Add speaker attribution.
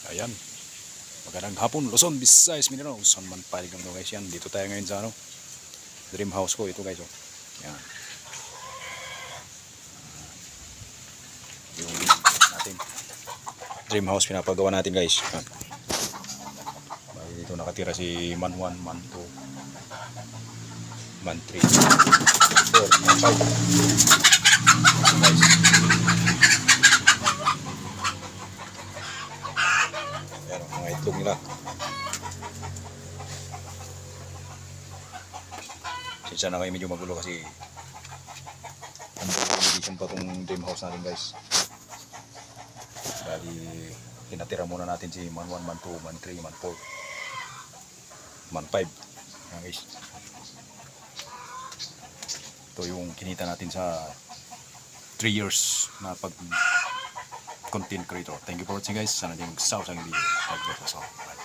Speaker 1: Ayan. Magandang hapon, Luzon, Visayas, Mindanao. Saan man palig lang guys yan. Dito tayo ngayon sa dream house ko. Ito guys. Oh. Yan. Yung natin dream house pinapagawa natin guys. Yan. Dito nakatira si Man 1, Man 2, Man 3, 4, Man 5. Guys. Ayan ang mga itlog nila. Sinsa na kayo medyo magulo kasi under renovation pa itong dream house natin guys. Bali tinatira muna natin si Man 1, Man 2, Man 3, Man 4, Man 5. Ayan guys. Ito yung kinita natin sa 3 years na pag content creator. Thank you for watching guys. Sana yung sa video. God bless us all. Bye.